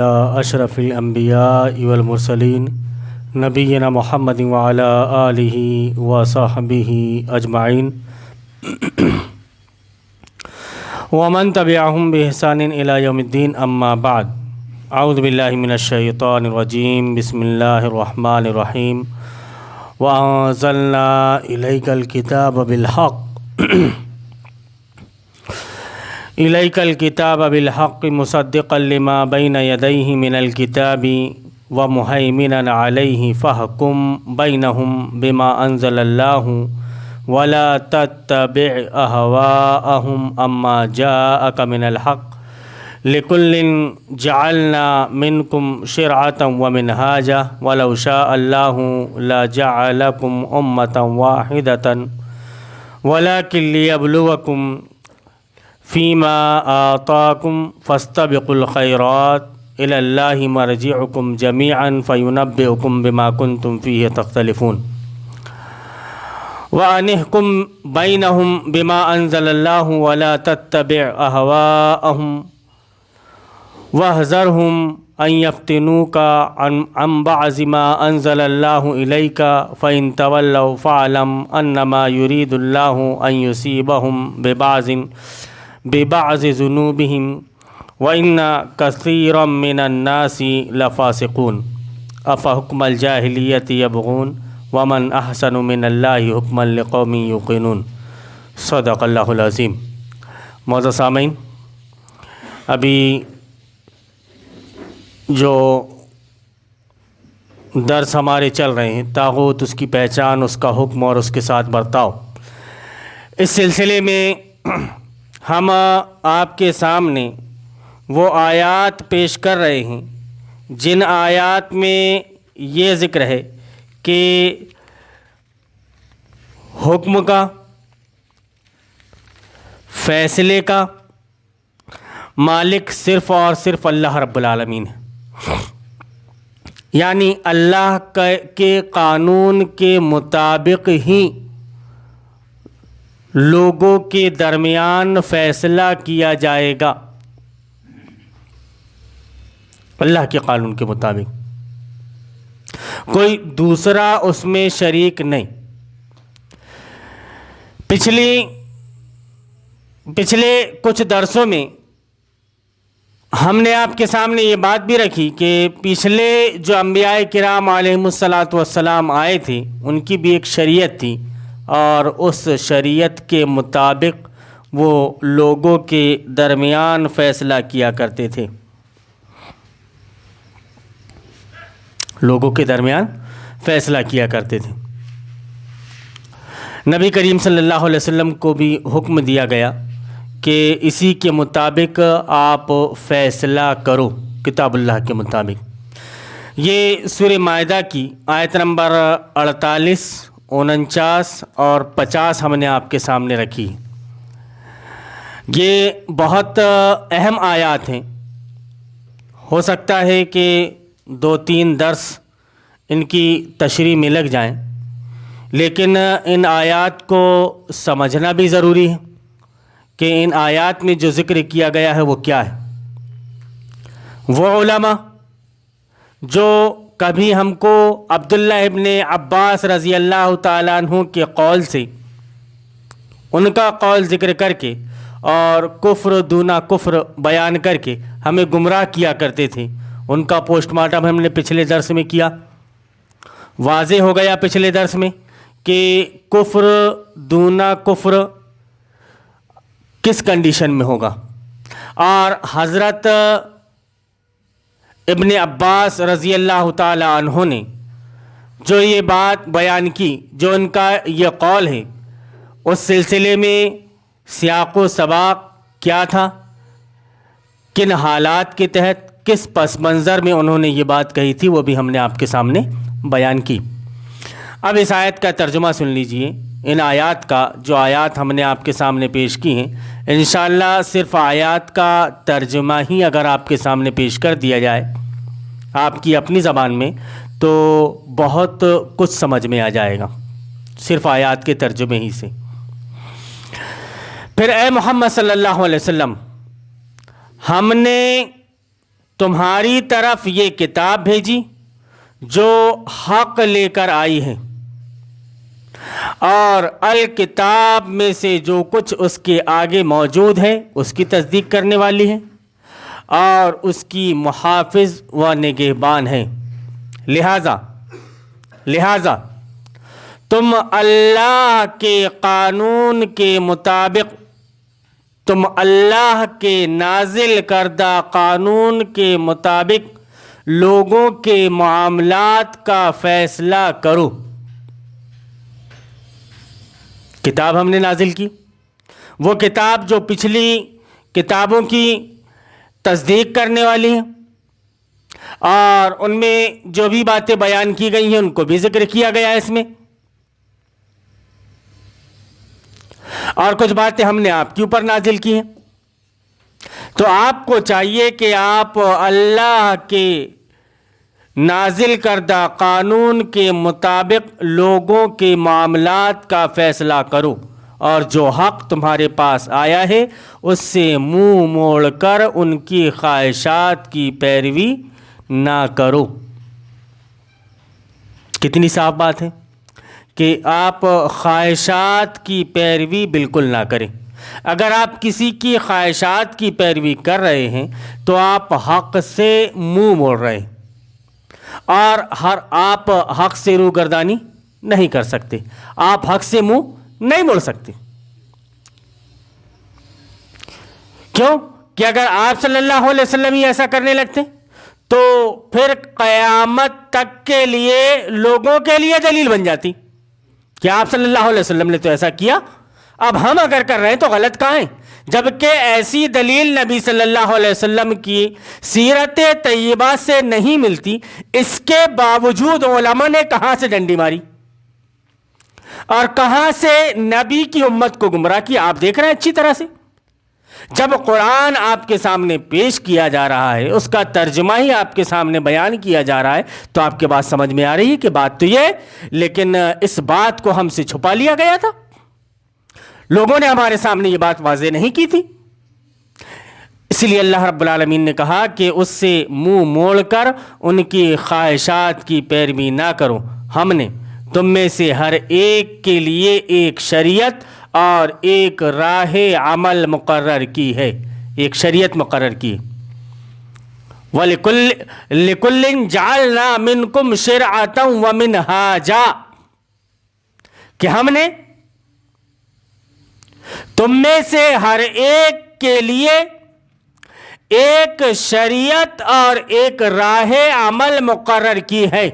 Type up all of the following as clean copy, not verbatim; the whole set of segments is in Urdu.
اشرف الانبیاء والمرسلین نبینا محمد وعلی آلہ وصحبہ اجمعین ومن تبعہم بإحسان الی یوم الدین اما بعد اعوذ باللہ من الشیطان الرجیم بسم اللہ الرحمن الرحیم وانزلنا الیک الکتاب بالحق الیک الکتاب بالحق مصدقا لما بین یدیہ من الکتاب ومہیمنا علیہ فاحکم بینہم بما انزل اللہ ولا تتبع اہواءہم اما جاءک من الحق لکل جعلنا منکم شرعۃ ومنہاجا ولو شاء اللہ لجعلکم امۃ واحدۃ ولکن لیبلوکم فیما آتاکم فاستبقوا الخیرات الی اللہ مرجعکم جمیعا فینبئکم بما کنتم فیہ تختلفون وان احکم بینہم بما انزل اللہ ولا تتبع اہواءہم واحذرہم ان یفتنوک عن بعض ما انزل اللہ الیک فإن تولوا فاعلم انما یرید اللہ ان یصیبہم ببعض ذنوبہم وإن كثيرا من الناس لفاسقون افحکم الجاہلیۃ یبغون ومن احسن من اللہ حکما لقوم یوقنون صدق اللہ العظیم۔ معزز سامعین، ابھی جو درس ہمارے چل رہے ہیں طاغوت، اس کی پہچان، اس کا حکم اور اس کے ساتھ برتاؤ، اس سلسلے میں ہم آپ کے سامنے وہ آیات پیش کر رہے ہیں جن آیات میں یہ ذکر ہے کہ حکم کا، فیصلے کا مالک صرف اور صرف اللہ رب العالمین ہے، یعنی اللہ کے قانون کے مطابق ہی لوگوں کے درمیان فیصلہ کیا جائے گا، اللہ کے قانون کے مطابق، کوئی دوسرا اس میں شریک نہیں۔ پچھلے کچھ درسوں میں ہم نے آپ کے سامنے یہ بات بھی رکھی کہ پچھلے جو انبیاء کرام علیہم الصلاۃ والسلام آئے تھے ان کی بھی ایک شریعت تھی، اور اس شریعت کے مطابق وہ لوگوں کے درمیان فیصلہ کیا کرتے تھے، لوگوں کے درمیان فیصلہ کیا کرتے تھے۔ نبی کریم صلی اللہ علیہ وسلم کو بھی حکم دیا گیا کہ اسی کے مطابق آپ فیصلہ کرو، کتاب اللہ کے مطابق۔ یہ سورہ مائدہ کی آیت نمبر 48، 49 اور 50 ہم نے آپ کے سامنے رکھی۔ یہ بہت اہم آیات ہیں، ہو سکتا ہے کہ 2-3 درس ان کی تشریح میں لگ جائیں، لیکن ان آیات کو سمجھنا بھی ضروری ہے کہ ان آیات میں جو ذکر کیا گیا ہے وہ کیا ہے۔ وہ علماء جو کبھی ہم کو عبداللہ ابن عباس رضی اللہ تعالیٰ عنہ کے قول سے، ان کا قول ذکر کر کے اور کفر دونا کفر بیان کر کے ہمیں گمراہ کیا کرتے تھے، ان کا پوسٹ مارٹم ہم نے پچھلے درس میں کیا۔ واضح ہو گیا پچھلے درس میں کہ کفر دونا کفر کس کنڈیشن میں ہوگا، اور حضرت ابن عباس رضی اللہ تعالی عنہ نے جو یہ بات بیان کی، جو ان کا یہ قول ہے، اس سلسلے میں سیاق و سباق کیا تھا، کن حالات کے تحت، کس پس منظر میں انہوں نے یہ بات کہی تھی، وہ بھی ہم نے آپ کے سامنے بیان کی۔ اب اس آیت کا ترجمہ سن لیجئے۔ ان آیات کا، جو آیات ہم نے آپ کے سامنے پیش کی ہیں، انشاءاللہ صرف آیات کا ترجمہ ہی اگر آپ کے سامنے پیش کر دیا جائے آپ کی اپنی زبان میں، تو بہت کچھ سمجھ میں آ جائے گا صرف آیات کے ترجمے ہی سے۔ پھر اے محمد صلی اللہ علیہ وسلم، ہم نے تمہاری طرف یہ کتاب بھیجی جو حق لے کر آئی ہے، اور الکتاب میں سے جو کچھ اس کے آگے موجود ہے اس کی تصدیق کرنے والی ہے اور اس کی محافظ و نگہبان ہے۔ لہذا تم اللہ کے قانون کے مطابق، تم اللہ کے نازل کردہ قانون کے مطابق لوگوں کے معاملات کا فیصلہ کرو۔ کتاب ہم نے نازل کی، وہ کتاب جو پچھلی کتابوں کی تصدیق کرنے والی ہے، اور ان میں جو بھی باتیں بیان کی گئی ہیں ان کو بھی ذکر کیا گیا ہے اس میں، اور کچھ باتیں ہم نے آپ کے اوپر نازل کی ہیں۔ تو آپ کو چاہیے کہ آپ اللہ کے نازل کردہ قانون کے مطابق لوگوں کے معاملات کا فیصلہ کرو، اور جو حق تمہارے پاس آیا ہے اس سے منہ موڑ کر ان کی خواہشات کی پیروی نہ کرو۔ کتنی صاف بات ہے کہ آپ خواہشات کی پیروی بالکل نہ کریں۔ اگر آپ کسی کی خواہشات کی پیروی کر رہے ہیں تو آپ حق سے منہ موڑ رہے ہیں، اور آپ حق سے روگردانی نہیں کر سکتے، آپ حق سے منہ نہیں موڑ سکتے۔ کیوں کہ اگر آپ صلی اللہ علیہ وسلم ہی ایسا کرنے لگتے تو پھر قیامت تک کے لیے لوگوں کے لیے دلیل بن جاتی کہ آپ صلی اللہ علیہ وسلم نے تو ایسا کیا، اب ہم اگر کر رہے ہیں تو غلط کہاں ہیں؟ جبکہ ایسی دلیل نبی صلی اللہ علیہ وسلم کی سیرت طیبہ سے نہیں ملتی، اس کے باوجود علماء نے کہاں سے ڈنڈی ماری اور کہاں سے نبی کی امت کو گمراہ کیا، آپ دیکھ رہے ہیں اچھی طرح سے۔ جب قرآن آپ کے سامنے پیش کیا جا رہا ہے، اس کا ترجمہ ہی آپ کے سامنے بیان کیا جا رہا ہے، تو آپ کے بات سمجھ میں آ رہی ہے کہ بات تو یہ ہے، لیکن اس بات کو ہم سے چھپا لیا گیا تھا، لوگوں نے ہمارے سامنے یہ بات واضح نہیں کی تھی۔ اس لیے اللہ رب العالمین نے کہا کہ اس سے منہ موڑ کر ان کی خواہشات کی پیروی نہ کرو، ہم نے تم میں سے ہر ایک کے لیے ایک شریعت اور ایک راہ عمل مقرر کی ہے، ایک شریعت مقرر کی ہے۔ وَلِكُلٍّ جَعَلْنَا مِنْكُمْ شِرْعَةً وَمِنْهَاجًا، کہ ہم نے تم میں سے ہر ایک کے لیے ایک شریعت اور ایک راہ عمل مقرر کی ہے۔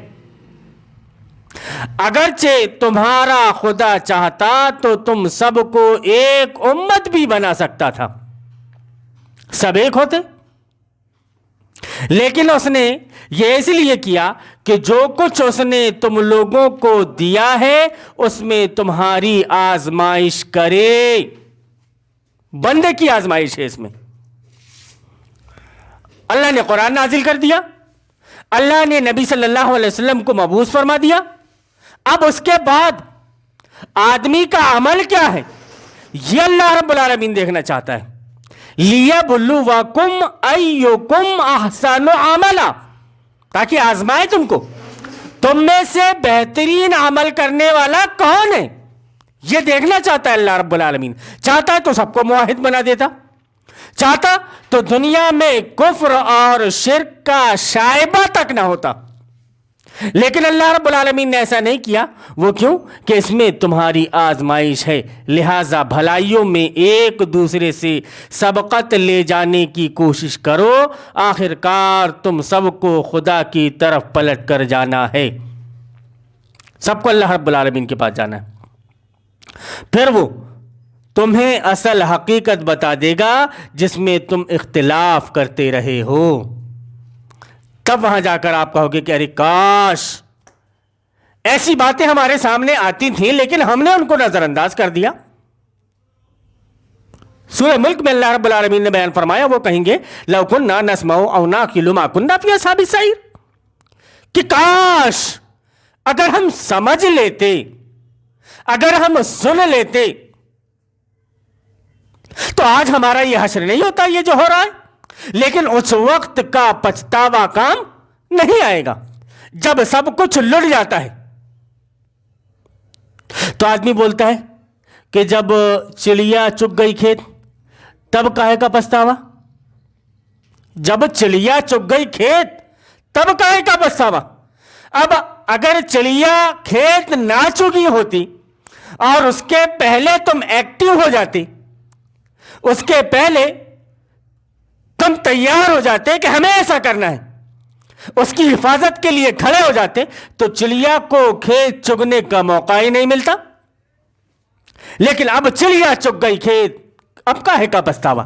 اگرچہ تمہارا خدا چاہتا تو تم سب کو ایک امت بھی بنا سکتا تھا، سب ایک ہوتے، لیکن اس نے یہ اس لیے کیا کہ جو کچھ اس نے تم لوگوں کو دیا ہے اس میں تمہاری آزمائش کرے، بندے کی آزمائش ہے اس میں۔ اللہ نے قرآن نازل کر دیا، اللہ نے نبی صلی اللہ علیہ وسلم کو مبعوث فرما دیا، اب اس کے بعد آدمی کا عمل کیا ہے یہ اللہ رب العالمین دیکھنا چاہتا ہے۔ لِيَبْلُوَكُمْ أَيُّكُمْ أَحْسَنُ عَمَلًا، تاکہ آزمائے تم کو، تم میں سے بہترین عمل کرنے والا کون ہے یہ دیکھنا چاہتا ہے اللہ رب العالمین۔ چاہتا ہے تو سب کو موحد بنا دیتا، چاہتا تو دنیا میں کفر اور شرک کا شائبہ تک نہ ہوتا، لیکن اللہ رب العالمین نے ایسا نہیں کیا۔ وہ کیوں؟ کہ اس میں تمہاری آزمائش ہے، لہٰذا بھلائیوں میں ایک دوسرے سے سبقت لے جانے کی کوشش کرو، آخر کار تم سب کو خدا کی طرف پلٹ کر جانا ہے، سب کو اللہ رب العالمین کے پاس جانا ہے۔ پھر وہ تمہیں اصل حقیقت بتا دے گا جس میں تم اختلاف کرتے رہے ہو، تب وہاں جا کر آپ کہو گے کہ ارے کاش ایسی باتیں ہمارے سامنے آتی تھیں لیکن ہم نے ان کو نظر انداز کر دیا۔ سورہ ملک میں اللہ رب العالمین نے بیان فرمایا، وہ کہیں گے لَوْ كُنَّا نَسْمَعُ أَوْ نَعْقِلُ مَا كُنَّا فِي أَصْحَابِ السَّعِيرِ، کہ کاش اگر ہم سمجھ لیتے، اگر ہم سن لیتے تو آج ہمارا یہ حشر نہیں ہوتا، یہ جو ہو رہا ہے لیکن اس وقت کا پچھتاوا کام نہیں آئے گا جب سب کچھ لٹ جاتا ہے۔ تو آدمی بولتا ہے کہ جب چڑیا چگ گئی کھیت تب کاہے کا پچھتاوا؟ جب چڑیا چگ گئی کھیت تب کاہے کا پچھتاوا؟ اب اگر چڑیا کھیت نہ چگی ہوتی اور اس کے پہلے تم ایکٹیو ہو جاتے، اس کے پہلے تم تیار ہو جاتے کہ ہمیں ایسا کرنا ہے، اس کی حفاظت کے لیے کھڑے ہو جاتے، تو چڑیا کو کھیت چگنے کا موقع ہی نہیں ملتا۔ لیکن اب چڑیا چگ گئی کھیت، اب کاہے کا پچھتاوا؟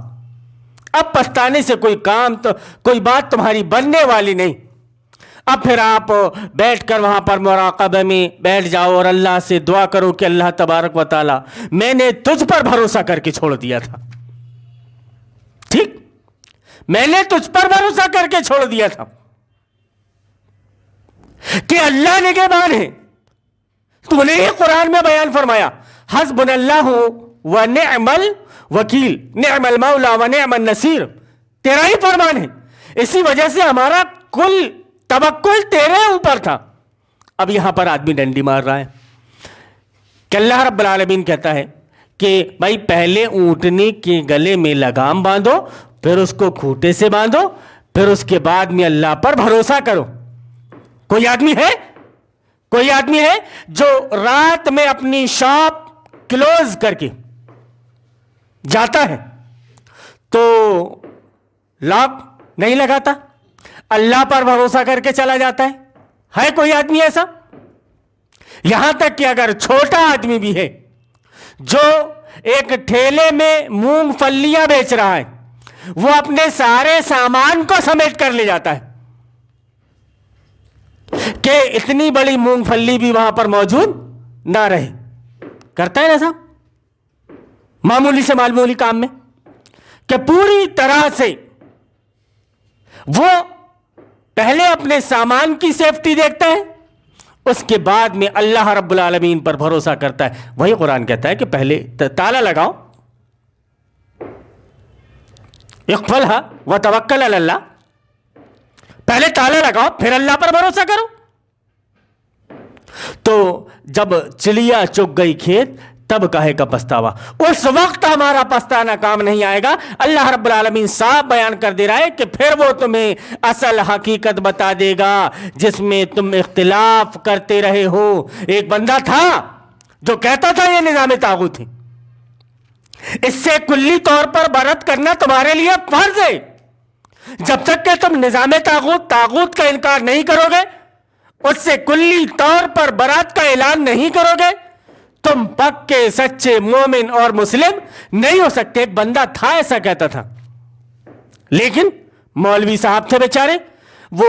اب پچھتانے سے کوئی بات تمہاری بننے والی نہیں۔ اب پھر آپ بیٹھ کر وہاں پر مراقبہ میں بیٹھ جاؤ اور اللہ سے دعا کرو کہ اللہ تبارک و تعالی میں نے تجھ پر بھروسہ کر کے چھوڑ دیا تھا، ٹھیک، میں نے تجھ پر بھروسہ کر کے چھوڑ دیا تھا کہ اللہ نگہبان ہے۔ تو نے ہی قرآن میں بیان فرمایا، حسبنا اللہ و نعم الوکیل، نعم المولا و نعم النصیر، تیرا ہی فرمان ہے، اسی وجہ سے ہمارا کل توکل تیرے اوپر تھا۔ اب یہاں پر آدمی ڈنڈی مار رہا ہے کہ اللہ رب العالمین کہتا ہے کہ بھائی پہلے اونٹنے کے گلے میں لگام باندھو، پھر اس کو کھوٹے سے باندھو، پھر اس کے بعد میں اللہ پر بھروسہ کرو۔ کوئی آدمی ہے جو رات میں اپنی شاپ کلوز کر کے جاتا ہے تو لاک نہیں لگاتا، اللہ پر بھروسہ کر کے چلا جاتا ہے کوئی آدمی ایسا؟ یہاں تک کہ اگر چھوٹا آدمی بھی ہے جو ایک ٹھیلے میں مونگ پھلیاں بیچ رہا ہے، وہ اپنے سارے سامان کو سمیٹ کر لے جاتا ہے کہ اتنی بڑی مونگ پھلی بھی وہاں پر موجود نہ رہے۔ کرتا ہے ایسا معمولی سے معمولی کام میں، کہ پوری طرح سے وہ پہلے اپنے سامان کی سیفٹی دیکھتا ہے، اس کے بعد میں اللہ رب العالمین پر بھروسہ کرتا ہے۔ وہی قرآن کہتا ہے کہ پہلے تالا لگاؤ، اقفلھا وتوکل علی اللہ، پہلے تالا لگاؤ پھر اللہ پر بھروسہ کرو۔ تو جب چڑیا چگ گئی کھیت تب کاہے کا پچھتاوا؟ اس وقت ہمارا پچھتانا کام نہیں آئے گا۔ اللہ رب العالمین صاحب بیان کر دے رہا ہے کہ پھر وہ تمہیں اصل حقیقت بتا دے گا جس میں تم اختلاف کرتے رہے ہو۔ ایک بندہ تھا جو کہتا تھا یہ نظام طاغوت ہے، اس سے کلی طور پر برت کرنا تمہارے لیے فرض ہے۔ جب تک کہ تم نظام طاغوت کا انکار نہیں کرو گے، اس سے کلی طور پر برات کا اعلان نہیں کرو گے، تم پکے سچے مومن اور مسلم نہیں ہو سکتے۔ ایک بندہ تھا ایسا کہتا تھا، لیکن مولوی صاحب تھے بیچارے، وہ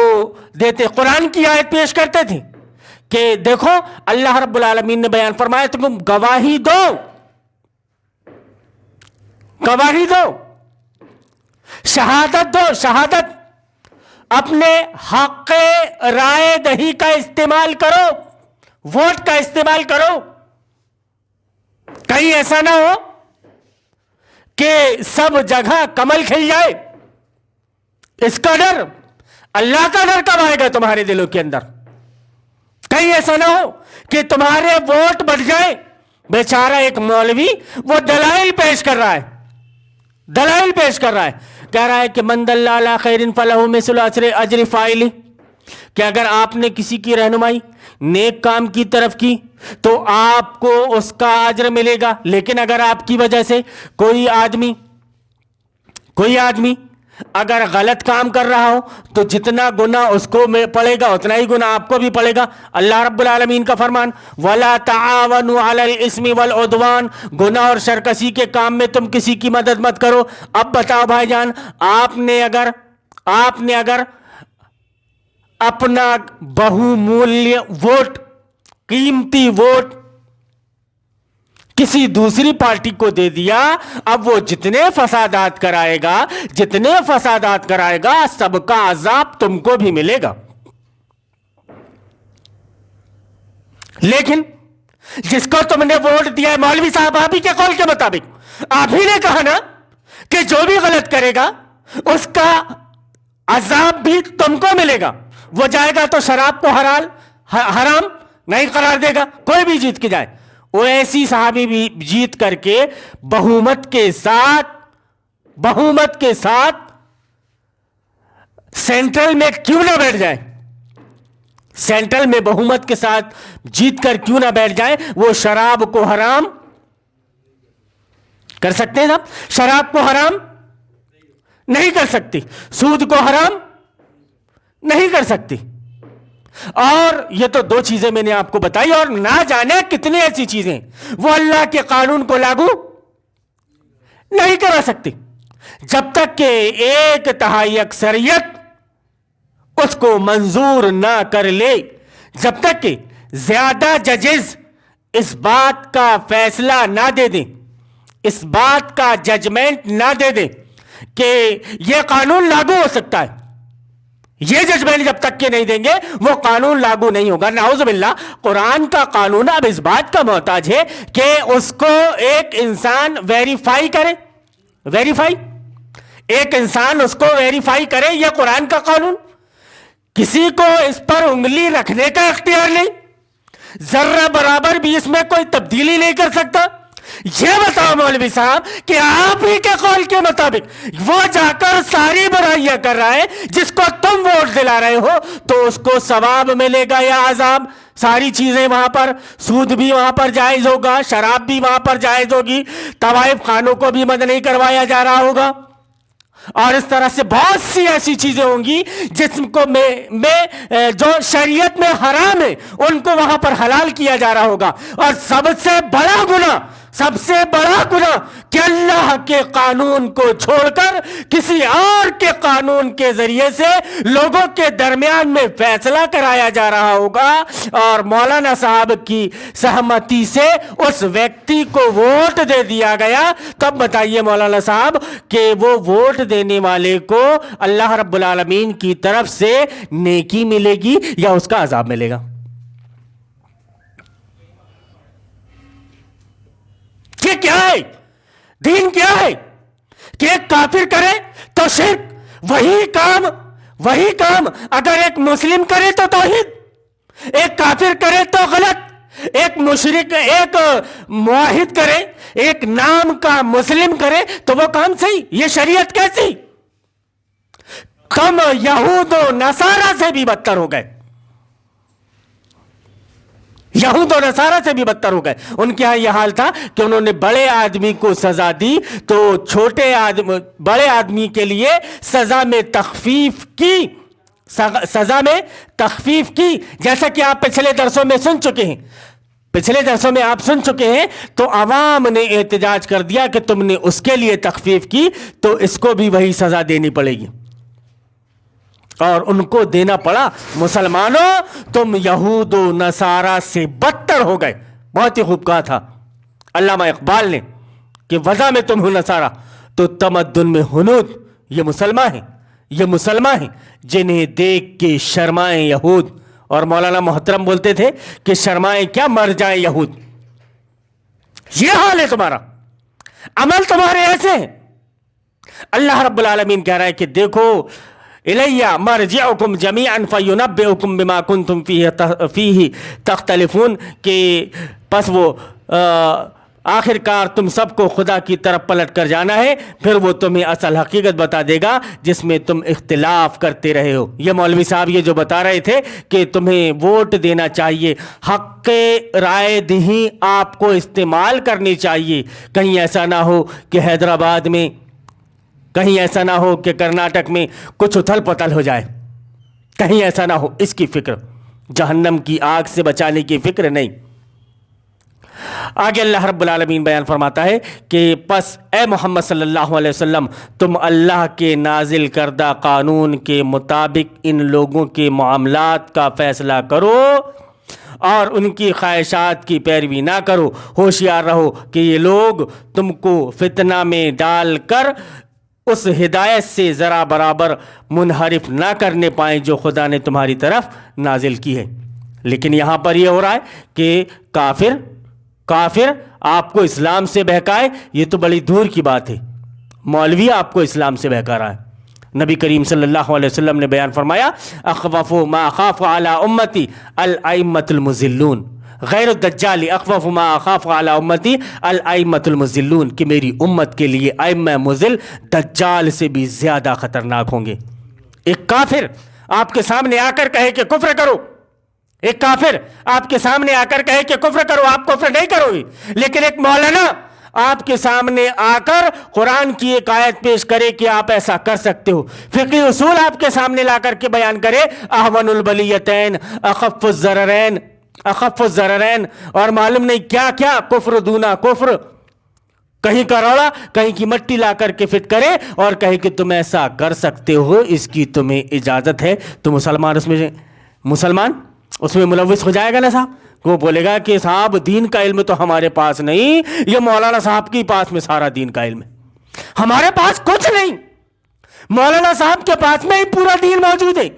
دیتے قرآن کی آیت پیش کرتے تھے کہ دیکھو اللہ رب العالمین نے بیان فرمایا تم گواہی دو، گواہی دو، شہادت دو، شہادت اپنے حق رائے دہی کا استعمال کرو، ووٹ کا استعمال کرو۔ کہیں ایسا نہ ہو کہ سب جگہ کمل کھل جائے۔ اس کا ڈر، اللہ کا ڈر کب آئے گا تمہارے دلوں کے اندر؟ کہیں ایسا نہ ہو کہ تمہارے ووٹ بڑھ جائے۔ بیچارہ ایک مولوی وہ دلائل پیش کر رہا ہے، کہہ رہا ہے کہ من دل علی خیر فلہ مثل اجر فاعلہ، کہ اگر آپ نے کسی کی رہنمائی نیک کام کی طرف کی تو آپ کو اس کا اجر ملے گا، لیکن اگر آپ کی وجہ سے کوئی آدمی اگر غلط کام کر رہا ہو تو جتنا گناہ اس کو پڑے گا اتنا ہی گناہ آپ کو بھی پڑے گا۔ اللہ رب العالمین کا فرمان وَلَا تَعَاوَنُوا عَلَى الْإِثْمِ وَالْعُدْوَانِ، گناہ اور شرکسی کے کام میں تم کسی کی مدد مت کرو۔ اب بتاؤ بھائی جان، آپ نے اگر اپنا بہومولیہ ووٹ، قیمتی ووٹ کسی دوسری پارٹی کو دے دیا، اب وہ جتنے فسادات کرائے گا سب کا عذاب تم کو بھی ملے گا۔ لیکن جس کو تم نے ووٹ دیا ہے، مولوی صاحب آپ ہی کے قول کے مطابق، آپ ہی نے کہا نا کہ جو بھی غلط کرے گا اس کا عذاب بھی تم کو ملے گا. وہ جائے گا تو شراب کو حرام نہیں قرار دے گا. کوئی بھی جیت کے جائے, وہ ایسی صحابی بھی جیت کر کے بہومت کے ساتھ سینٹرل میں کیوں نہ بیٹھ جائے, سینٹرل میں بہومت کے ساتھ جیت کر کیوں نہ بیٹھ جائے, وہ شراب کو حرام کر سکتے ہیں. صاحب شراب کو حرام نہیں کر سکتی, سود کو حرام نہیں کر سکتی. اور یہ تو 2 چیزیں میں نے آپ کو بتائی, اور نہ جانے کتنی ایسی چیزیں وہ اللہ کے قانون کو لاگو نہیں کرا سکتی. جب تک کہ 1/3 اکثریت اس کو منظور نہ کر لے, جب تک کہ زیادہ ججز اس بات کا فیصلہ نہ دے دیں, اس بات کا ججمنٹ نہ دے دیں کہ یہ قانون لاگو ہو سکتا ہے, یہ ججمنٹ جب تک کہ نہیں دیں گے وہ قانون لاگو نہیں ہوگا. نعوذ باللہ. قرآن کا قانون اب اس بات کا محتاج ہے کہ اس کو ایک انسان ویریفائی کرے, ایک انسان اس کو ویریفائی کرے. یہ قرآن کا قانون, کسی کو اس پر انگلی رکھنے کا اختیار نہیں, ذرہ برابر بھی اس میں کوئی تبدیلی نہیں کر سکتا. یہ بتاؤ مولوی صاحب کہ آپ ہی کے قول کے مطابق وہ جا کر ساری برائیاں کر رہا ہے, جس کو تم ووٹ دلا رہے ہو, تو اس کو ثواب ملے گا یا عذاب؟ ساری چیزیں وہاں پر, سود بھی وہاں پر جائز ہوگا, شراب بھی وہاں پر جائز ہوگی, طوائف خانوں کو بھی مد نہیں کروایا جا رہا ہوگا, اور اس طرح سے بہت سی ایسی چیزیں ہوں گی جس کو میں جو شریعت میں حرام ہے ان کو وہاں پر حلال کیا جا رہا ہوگا. اور سب سے بڑا گناہ کہ اللہ کے قانون کو چھوڑ کر کسی اور کے قانون کے ذریعے سے لوگوں کے درمیان میں فیصلہ کرایا جا رہا ہوگا, اور مولانا صاحب کی سہمتی سے اس ویکتی کو ووٹ دے دیا گیا. تب بتائیے مولانا صاحب کہ وہ ووٹ دینے والے کو اللہ رب العالمین کی طرف سے نیکی ملے گی یا اس کا عذاب ملے گا؟ یہ کیا ہے؟ دین کیا ہے کہ ایک کافر کرے تو شرک, وہی کام اگر ایک مسلم کرے تو توحید, ایک کافر کرے تو غلط, ایک مشرک, ایک موحد کرے, ایک نام کا مسلم کرے تو وہ کام صحیح. یہ شریعت کیسی؟ تم یہود و نصارہ سے بھی بدتر ہو گئے, یہود و نصارہ سے بھی بدتر ہو گئے. ان کے ہاں یہ حال تھا کہ انہوں نے بڑے آدمی کو سزا دی تو بڑے آدمی کے لیے سزا میں تخفیف کی, جیسا کہ آپ پچھلے درسوں میں آپ سن چکے ہیں. تو عوام نے احتجاج کر دیا کہ تم نے اس کے لیے تخفیف کی تو اس کو بھی وہی سزا دینی پڑے گی, اور ان کو دینا پڑا. مسلمانوں تم یہود و نصارہ سے بدتر ہو گئے. بہت ہی خوب کہا تھا علامہ اقبال نے کہ وضع میں تم ہو نصارہ تو تمدن میں ہنود. یہ مسلمان ہیں جنہیں دیکھ کے شرمائیں یہود, اور مولانا محترم بولتے تھے کہ شرمائیں کیا, مر جائیں یہود. یہ حال ہے تمہارا, عمل تمہارے ایسے ہیں. اللہ رب العالمین کہہ رہا ہے کہ دیکھو الیہ مرجعکم جمیعا فینبئکم بما کنتم فیہ تختلفون, کہ پس وہ آخر کار تم سب کو خدا کی طرف پلٹ کر جانا ہے, پھر وہ تمہیں اصل حقیقت بتا دے گا جس میں تم اختلاف کرتے رہے ہو. یہ مولوی صاحب یہ جو بتا رہے تھے کہ تمہیں ووٹ دینا چاہیے, حق رائے دہی آپ کو استعمال کرنی چاہیے. کہیں ایسا نہ ہو کہ حیدرآباد میں, کہیں ایسا نہ ہو کہ کرناٹک میں کچھ اتھل پتل ہو جائے, کہیں ایسا نہ ہو, اس کی فکر, جہنم کی آگ سے بچانے کی فکر نہیں. آگے اللہ رب العالمین بیان فرماتا ہے کہ پس اے محمد صلی اللہ علیہ وسلم تم اللہ کے نازل کردہ قانون کے مطابق ان لوگوں کے معاملات کا فیصلہ کرو اور ان کی خواہشات کی پیروی نہ کرو. ہوشیار رہو کہ یہ لوگ تم کو فتنہ میں ڈال کر اس ہدایت سے ذرا برابر منحرف نہ کرنے پائیں جو خدا نے تمہاری طرف نازل کی ہے. لیکن یہاں پر یہ ہو رہا ہے کہ کافر آپ کو اسلام سے بہکائے, یہ تو بڑی دور کی بات ہے. مولوی آپ کو اسلام سے بہکا رہا ہے, نبی کریم صلی اللہ علیہ وسلم نے بیان فرمایا اخوف ما اخاف علی امتی الائمۃ المضلون، غیر الدجال اخوف ما اخاف علی امتی الائمۃ المضلون، کہ میری امت کے لیے ائمہ مضل دجال سے بھی زیادہ خطرناک ہوں گے۔ ایک کافر آپ کے سامنے آ کر کہے کہ کفر کرو، ایک کافر آپ کے سامنے آ کر کہے کہ کفر کرو، آپ کفر نہیں کرو گے، لیکن ایک مولانا آپ کے سامنے آ کر قرآن کی ایک آیت پیش کرے کہ آپ ایسا کر سکتے ہو، فقہی اصول آپ کے سامنے لا کر کے بیان کرے، احون البلیتین اخف الضررین، اخف الضررین، اور معلوم نہیں کیا کیا، کفر دونا کفر، کہیں کا روڑا کہیں کی مٹی لا کر کے فٹ کرے اور کہے کہ تم ایسا کر سکتے ہو، اس کی تمہیں اجازت ہے، تو مسلمان اس میں ملوث ہو جائے گا نا صاحب، وہ بولے گا کہ صاحب دین کا علم تو ہمارے پاس نہیں، یہ مولانا صاحب کے پاس میں سارا دین کا علم ہے، ہمارے پاس کچھ نہیں، مولانا صاحب کے پاس میں ہی پورا دین موجود ہے۔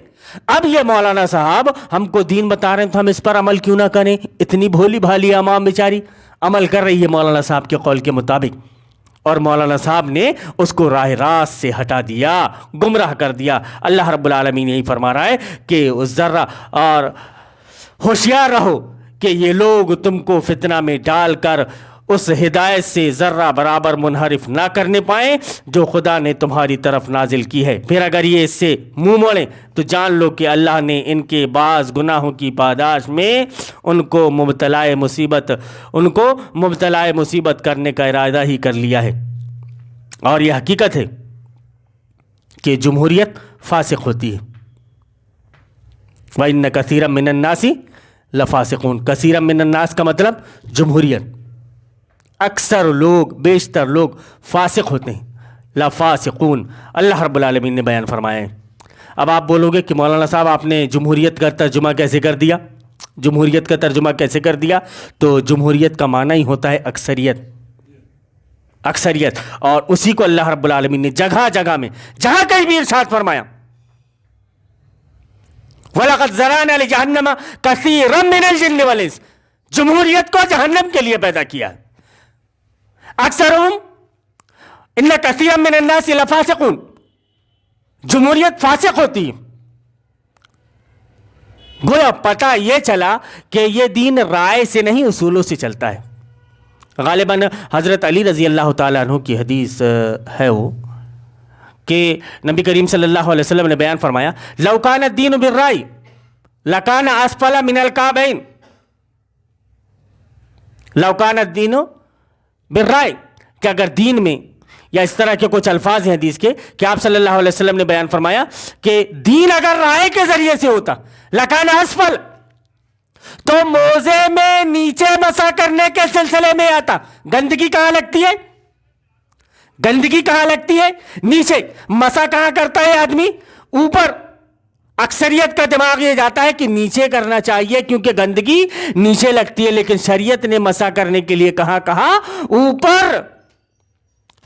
اب یہ مولانا صاحب ہم کو دین بتا رہے ہیں تو ہم اس پر عمل کیوں نہ کریں؟ اتنی بھولی بھالی عوام بیچاری عمل کر رہی ہے مولانا صاحب کے قول کے مطابق، اور مولانا صاحب نے اس کو راہ راست سے ہٹا دیا، گمراہ کر دیا۔ اللہ رب العالمین یہی فرما رہا ہے کہ اس ذرہ اور ہوشیار رہو کہ یہ لوگ تم کو فتنہ میں ڈال کر اس ہدایت سے ذرہ برابر منحرف نہ کرنے پائیں جو خدا نے تمہاری طرف نازل کی ہے، پھر اگر یہ اس سے منہ موڑیں تو جان لو کہ اللہ نے ان کے بعض گناہوں کی پاداش میں ان کو مبتلا مصیبت کرنے کا ارادہ ہی کر لیا ہے۔ اور یہ حقیقت ہے کہ جمہوریت فاسق ہوتی ہے۔ وَإِنَّ كَثِيرًا مِّنَ النَّاسِ لَفَاسِقُونَ، کثیرا من الناس کا مطلب جمہوریت، اکثر لوگ بیشتر لوگ فاسق ہوتے ہیں، لفاسقون، اللہ رب العالمین نے بیان فرمایا ہے۔ اب آپ بولو گے کہ مولانا صاحب آپ نے جمہوریت کا ترجمہ کیسے کر دیا؟ جمہوریت کا ترجمہ کیسے کر دیا؟ تو جمہوریت کا معنی ہی ہوتا ہے اکثریت، اکثریت، اور اسی کو اللہ رب العالمین نے جگہ جگہ میں جہاں کہیں بھی ارشاد فرمایا، وَلَقَدْ ذَرَأْنَا لِجَهَنَّمَ كَثِيرًا مِّنَ الْجِنِّ وَالْإِنسِ، جمہوریت کو جہنم کے لیے پیدا کیا۔ اکثرهم ان کثیرا من الناس لفاسقون، جمہوریت فاسق ہوتی ہے۔ گویا پتہ یہ چلا کہ یہ دین رائے سے نہیں اصولوں سے چلتا ہے۔ غالباً حضرت علی رضی اللہ تعالیٰ عنہ کی حدیث ہے وہ کہ نبی کریم صلی اللہ علیہ وسلم نے بیان فرمایا لو کان الدین بالرائے لکان اسفل من الکعبین، لو کان الدین بالرائے، کہ اگر دین میں، یا اس طرح کے کچھ الفاظ ہیں حدیث کے کہ آپ صلی اللہ علیہ وسلم نے بیان فرمایا کہ دین اگر رائے کے ذریعے سے ہوتا لکان اسفل، تو موزے میں نیچے مسا کرنے کے سلسلے میں آتا۔ گندگی کہاں لگتی ہے؟ گندگی کہاں لگتی ہے؟ نیچے۔ مسا کہاں کرتا ہے آدمی؟ اوپر۔ اکثریت کا دماغ یہ جاتا ہے کہ نیچے کرنا چاہیے کیونکہ گندگی نیچے لگتی ہے، لیکن شریعت نے مسا کرنے کے لیے کہا اوپر۔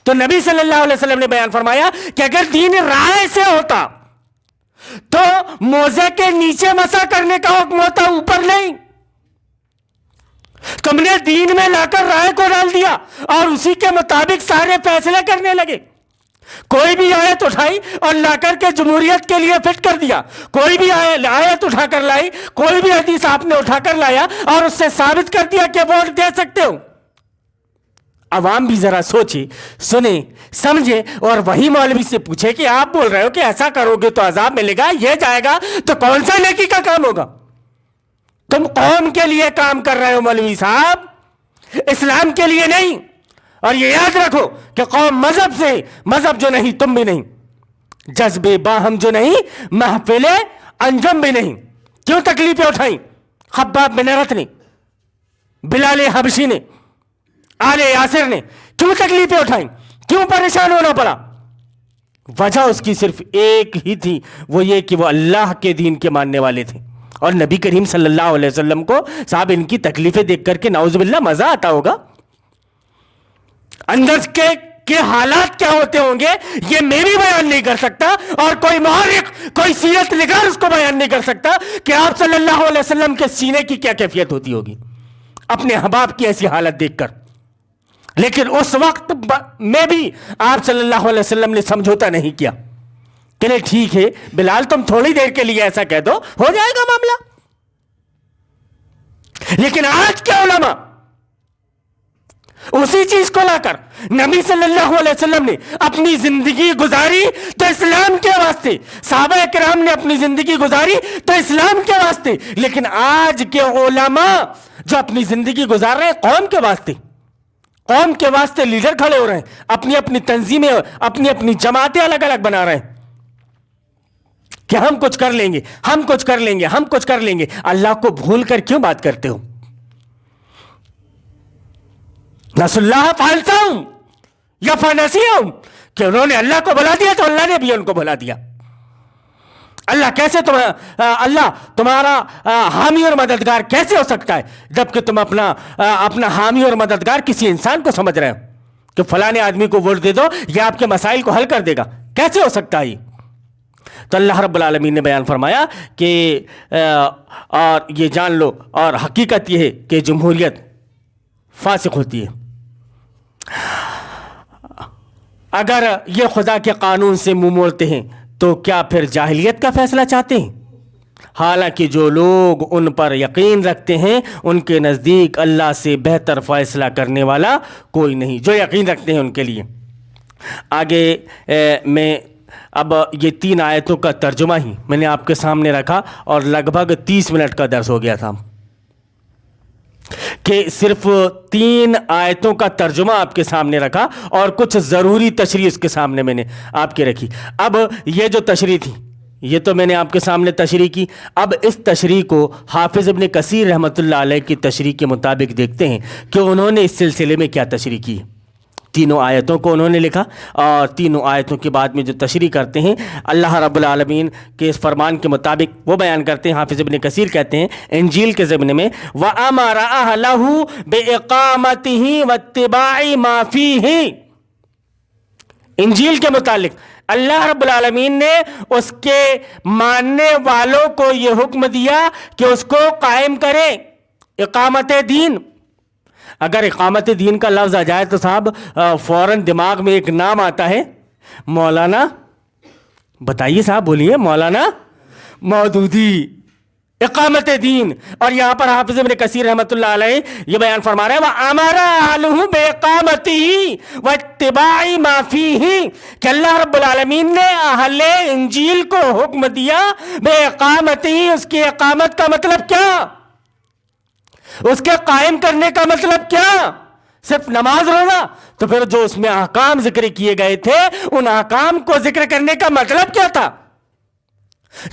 تو نبی صلی اللہ علیہ وسلم نے بیان فرمایا کہ اگر دین رائے سے ہوتا تو موزے کے نیچے مسا کرنے کا حکم ہوتا، اوپر نہیں۔ تم نے دین میں لا کر رائے کو ڈال دیا اور اسی کے مطابق سارے فیصلے کرنے لگے۔ کوئی بھی آیت اٹھائی اور لا کر کے جمہوریت کے لیے فٹ کر دیا، کوئی بھی آیت اٹھا کر لائی، کوئی بھی حدیث آپ نے اٹھا کر لایا اور اس سے ثابت کر دیا کہ ووٹ دے سکتے ہو۔ عوام بھی ذرا سوچے، سنیں، سمجھے، اور وہی مولوی سے پوچھے کہ آپ بول رہے ہو کہ ایسا کرو گے تو عذاب ملے گا، یہ جائے گا تو کون سا نیکی کا کام ہوگا؟ تم قوم کے لیے کام کر رہے ہو مولوی صاحب، اسلام کے لیے نہیں۔ اور یہ یاد رکھو کہ قوم مذہب سے، مذہب جو نہیں تم بھی نہیں، جذبے باہم جو نہیں محفل انجم بھی نہیں۔ کیوں تکلیفیں اٹھائیں خباب بن ارت نے، بلال حبشی نے، آل یاسر نے؟ کیوں تکلیفیں اٹھائیں؟ کیوں پریشان ہونا پڑا؟ وجہ اس کی صرف ایک ہی تھی، وہ یہ کہ وہ اللہ کے دین کے ماننے والے تھے۔ اور نبی کریم صلی اللہ علیہ وسلم کو صاحب ان کی تکلیفیں دیکھ کر کے نعوذ باللہ مزہ آتا ہوگا، اندر کے حالات کیا ہوتے ہوں گے یہ میں بھی بیان نہیں کر سکتا، اور کوئی محرک، کوئی سیرت نگار اس کو بیان نہیں کر سکتا کہ آپ صلی اللہ علیہ وسلم کے سینے کی کیا کیفیت ہوتی ہوگی اپنے احباب کی ایسی حالت دیکھ کر۔ لیکن اس وقت میں بھی آپ صلی اللہ علیہ وسلم نے سمجھوتا نہیں کیا کہ نہیں ٹھیک ہے بلال تم تھوڑی دیر کے لیے ایسا کہہ دو, ہو جائے گا معاملہ. لیکن آج کے علماء اسی چیز کو لا کر نبی صلی اللہ علیہ وسلم نے اپنی زندگی گزاری تو اسلام کے واسطے, صحابہ کرام نے اپنی زندگی گزاری تو اسلام کے واسطے, لیکن آج کے علماء جو اپنی زندگی گزار رہے ہیں قوم کے واسطے, قوم کے واسطے لیڈر کھڑے ہو رہے ہیں, اپنی اپنی تنظیمیں اپنی اپنی جماعتیں الگ الگ بنا رہے ہیں کہ ہم کچھ کر لیں گے, ہم کچھ کر لیں گے, ہم کچھ کر لیں گے. اللہ کو بھول کر کیوں بات کرتے ہو؟ نس اللہ فانساہم یا فنسیہم, کہ انہوں نے اللہ کو بھلا دیا تو اللہ نے بھی ان کو بھلا دیا. اللہ کیسے اللہ تمہارا حامی اور مددگار کیسے ہو سکتا ہے جبکہ تم اپنا حامی اور مددگار کسی انسان کو سمجھ رہے ہو کہ فلانے آدمی کو ووٹ دے دو یہ آپ کے مسائل کو حل کر دے گا؟ کیسے ہو سکتا ہے یہ؟ تو اللہ رب العالمین نے بیان فرمایا کہ اور یہ جان لو, اور حقیقت یہ ہے کہ جمہوریت فاسق ہوتی ہے. اگر یہ خدا کے قانون سے منہ موڑتے ہیں تو کیا پھر جاہلیت کا فیصلہ چاہتے ہیں؟ حالانکہ جو لوگ ان پر یقین رکھتے ہیں ان کے نزدیک اللہ سے بہتر فیصلہ کرنے والا کوئی نہیں, جو یقین رکھتے ہیں ان کے لیے. آگے میں اب یہ 3 آیتوں کا ترجمہ ہی میں نے آپ کے سامنے رکھا اور لگ بھگ 30 منٹ کا درس ہو گیا تھا کہ صرف 3 آیتوں کا ترجمہ آپ کے سامنے رکھا اور کچھ ضروری تشریح اس کے سامنے میں نے آپ کے رکھی. اب یہ جو تشریح تھی یہ تو میں نے آپ کے سامنے تشریح کی. اب اس تشریح کو حافظ ابن کثیر رحمۃ اللہ علیہ کی تشریح کے مطابق دیکھتے ہیں کہ انہوں نے اس سلسلے میں کیا تشریح کی. 3 آیتوں کو انہوں نے لکھا اور 3 آیتوں کے بعد میں جو تشریح کرتے ہیں اللہ رب العالمین کے اس فرمان کے مطابق وہ بیان کرتے ہیں. حافظ ابن کثیر کہتے ہیں انجیل کے ضمن میں وَأَمَرَ أَهْلَهُ بِإِقَامَتِهِ وَاتِّبَاعِ مَا فِيهِ, انجیل کے متعلق اللہ رب العالمین نے اس کے ماننے والوں کو یہ حکم دیا کہ اس کو قائم کریں. اقامت دین, اگر اقامت دین کا لفظ آ جائے تو صاحب فوراً دماغ میں ایک نام آتا ہے, مولانا, بتائیے صاحب بولیے, مولانا مودودی. اقامت دین, اور یہاں پر حافظ ابن کثیر رحمۃ اللہ علیہ یہ بیان فرما رہے ہیں وَأَمَرَ أَهْلَهُ بِإِقَامَتِهِ وَاتِّبَاعِ مَا فِيهِ, کہ اللہ رب العالمین نے اہل انجیل کو حکم دیا بِإِقَامَتِهِ, اس کی اقامت کا مطلب کیا, اس کے قائم کرنے کا مطلب کیا؟ صرف نماز روزہ؟ تو پھر جو اس میں احکام ذکر کیے گئے تھے ان احکام کو ذکر کرنے کا مطلب کیا تھا؟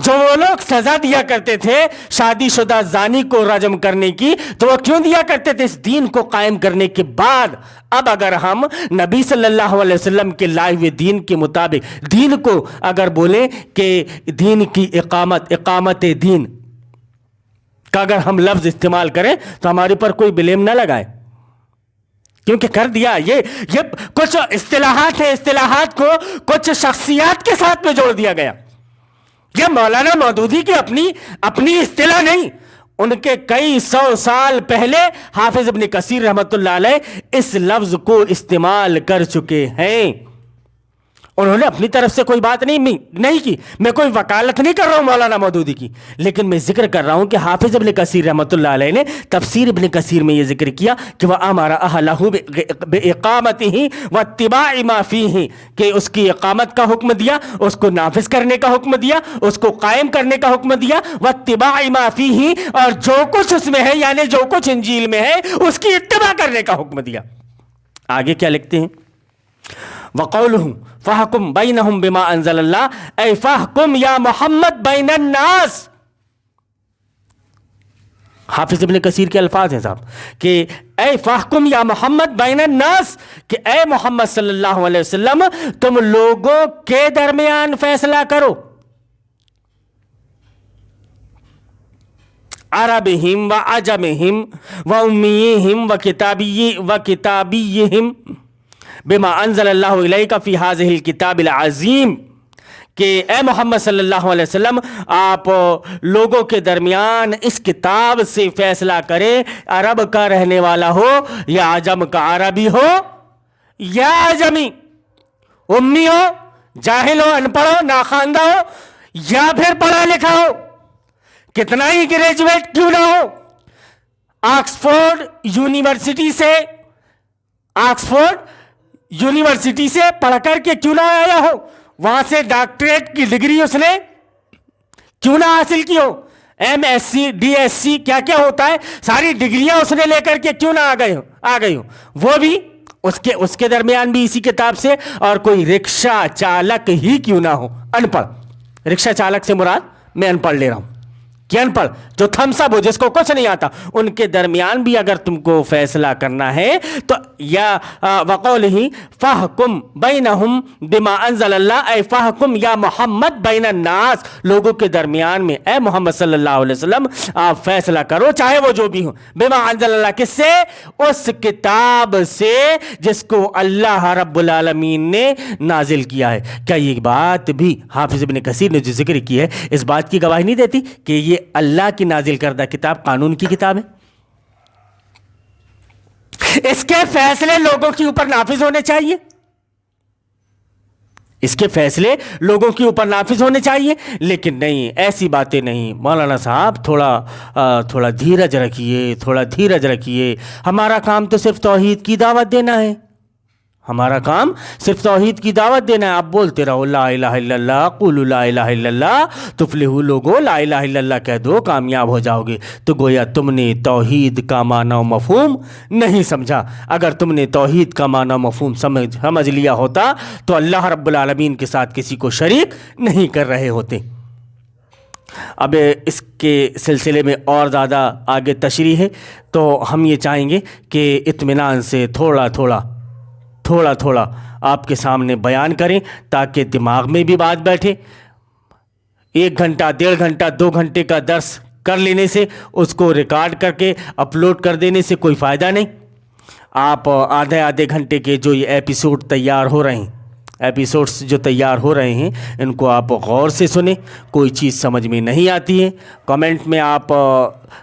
جو وہ لوگ سزا دیا کرتے تھے شادی شدہ زانی کو رجم کرنے کی, تو وہ کیوں دیا کرتے تھے؟ اس دین کو قائم کرنے کے بعد. اب اگر ہم نبی صلی اللہ علیہ وسلم کے لائے ہوئے دین کے مطابق دین کو اگر بولیں کہ دین کی اقامت دین کا اگر ہم لفظ استعمال کریں تو ہمارے پر کوئی بلیم نہ لگائے, کیونکہ کر دیا. یہ کچھ اصطلاحات ہیں, اصطلاحات کو کچھ شخصیات کے ساتھ میں جوڑ دیا گیا. یہ مولانا مودودی کی اپنی اصطلاح نہیں, ان کے کئی 100 سال پہلے حافظ ابن کثیر رحمۃ اللہ علیہ اس لفظ کو استعمال کر چکے ہیں. انہوں نے اپنی طرف سے کوئی بات نہیں کی. میں کوئی وکالت نہیں کر رہا ہوں مولانا مودودی کی, لیکن میں ذکر کر رہا ہوں کہ حافظ ابن کثیر رحمۃ اللہ علیہ نے تفسیر ابن کثیر میں یہ ذکر کیا کہ وَأَمَرَ أَهْلَهُ بِإِقَامَتِهِ وَاتِّبَاعِ مَا فِيهِ, کہ اس کی اقامت کا حکم دیا, اس کو نافذ کرنے کا حکم دیا, اس کو قائم کرنے کا حکم دیا. وَاتِّبَاعِ مَا فِيهِ, اور جو کچھ اس میں ہے یعنی جو کچھ انجیل میں ہے اس کی اتباع کرنے کا حکم دیا. آگے کیا لکھتے ہیں وَقَوْلُهُ فَحْكُمْ بَيْنَهُمْ بِمَا أَنزَلَ اللَّهُ اَيْ فَحْكُمْ يَا مُحَمَّدْ بَيْنَ النَّاسِ. حافظ ابن کثیر کے الفاظ ہیں صاحب کہ اے فَحْكُمْ يَا مُحَمَّدْ بَيْنَ النَّاسِ, کہ اے محمد صلی اللہ علیہ وسلم تم لوگوں کے درمیان فیصلہ کرو. عربہم و عجمہم و امیہم و کتابیہم بما انزل اللہ الیک فی ھذہ الکتاب العظیم, کہ اے محمد صلی اللہ علیہ وسلم آپ لوگوں کے درمیان اس کتاب سے فیصلہ کریں, عرب کا رہنے والا ہو یا عجم کا عربی ہو یا عجمی, امی ہو جاہل ہو، ان پڑھ ہو، ناخواندہ ہو یا پھر پڑھا لکھا ہو، کتنا ہی گریجویٹ کیوں نہ ہو، آکسفورڈ یونیورسٹی سے پڑھ کر کے کیوں نہ آیا ہو، وہاں سے ڈاکٹریٹ کی ڈگری اس نے کیوں نہ حاصل کی ہو، M S C D S C کیا کیا ہوتا ہے، ساری ڈگریاں اس نے لے کر کے کیوں نہ آ گئی ہو، وہ بھی اس کے درمیان بھی اسی کتاب سے، اور کوئی رکشہ چالک ہی کیوں نہ ہو، ان پڑھ، رکشہ چالک سے مراد میں ان پڑھ لے رہا ہوں کہ ان پڑھ جو تھمس اپ ہو، جس کو کچھ نہیں آتا، ان کے درمیان بھی اگر تم کو فیصلہ کرنا ہے تو یا وقولہ فاحکم بینہم بما انزل اللہ، اے فاحکم یا محمد بین الناس، لوگوں کے درمیان میں اے محمد صلی اللہ علیہ وسلم آپ فیصلہ کرو، چاہے وہ جو بھی ہو، بما انزل اللہ، کس سے؟ اس کتاب سے جس کو اللہ رب العالمین نے نازل کیا ہے۔ کیا یہ بات بھی حافظ ابن کثیر نے جو ذکر کی ہے اس بات کی گواہی نہیں دیتی کہ یہ اللہ کی نازل کردہ کتاب قانون کی کتاب ہے؟ اس کے فیصلے لوگوں کے اوپر نافذ ہونے چاہیے، اس کے فیصلے لوگوں کے اوپر نافذ ہونے چاہیے، لیکن نہیں، ایسی باتیں نہیں۔ مولانا صاحب تھوڑا دھیرج رکھیے، ہمارا کام تو صرف توحید کی دعوت دینا ہے، ہمارا کام صرف توحید کی دعوت دینا ہے، آپ بولتے رہو لا الہ الا اللہ، قولوا لا الہ الا اللہ تفلحوا، لوگو لا الہ الا اللہ کہہ دو کامیاب ہو جاؤ گے۔ تو گویا تم نے توحید کا معنی و مفہوم نہیں سمجھا، اگر تم نے توحید کا معنی و مفہوم سمجھ لیا ہوتا تو اللہ رب العالمین کے ساتھ کسی کو شریک نہیں کر رہے ہوتے۔ اب اس کے سلسلے میں اور زیادہ آگے تشریح ہے، تو ہم یہ چاہیں گے کہ اطمینان سے تھوڑا تھوڑا آپ کے سامنے بیان کریں تاکہ دماغ میں بھی بات بیٹھے۔ 1 گھنٹہ 1.5 گھنٹہ 2 گھنٹے کا درس کر لینے سے، اس کو ریکارڈ کر کے اپلوڈ کر دینے سے کوئی فائدہ نہیں۔ آپ آدھے گھنٹے کے جو یہ ایپیسوڈ تیار ہو رہے ہیں ان کو آپ غور سے سنیں، کوئی چیز سمجھ میں نہیں آتی ہے کمنٹ میں آپ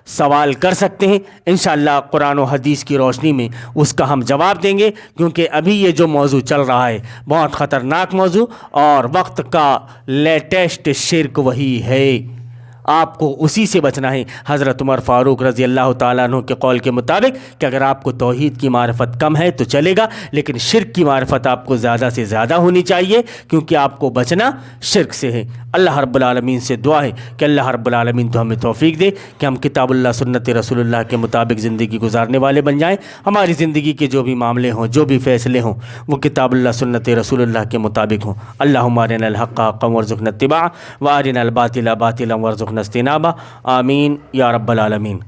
سوال کر سکتے ہیں، انشاءاللہ قرآن و حدیث کی روشنی میں اس کا ہم جواب دیں گے، کیونکہ ابھی یہ جو موضوع چل رہا ہے بہت خطرناک موضوع، اور وقت کا لیٹسٹ شرک وہی ہے، آپ کو اسی سے بچنا ہے۔ حضرت عمر فاروق رضی اللہ تعالیٰ عنہ کے قول کے مطابق کہ اگر آپ کو توحید کی معرفت کم ہے تو چلے گا، لیکن شرک کی معرفت آپ کو زیادہ سے زیادہ ہونی چاہیے، کیونکہ آپ کو بچنا شرک سے ہے۔ اللہ رب العالمین سے دعا ہے کہ اللہ رب العالمین تو ہمیں توفیق دے کہ ہم کتاب اللہ سنت رسول اللہ کے مطابق زندگی گزارنے والے بن جائیں، ہماری زندگی کے جو بھی معاملے ہوں، جو بھی فیصلے ہوں، وہ کتاب اللہ سنت رسول اللہ کے مطابق ہوں۔ اللہم ارنا الحق حقا وارزقنا اتباعہ وارنا الباطل باطلا وارزقنا اجتنابہ، آمین یا رب العالمین۔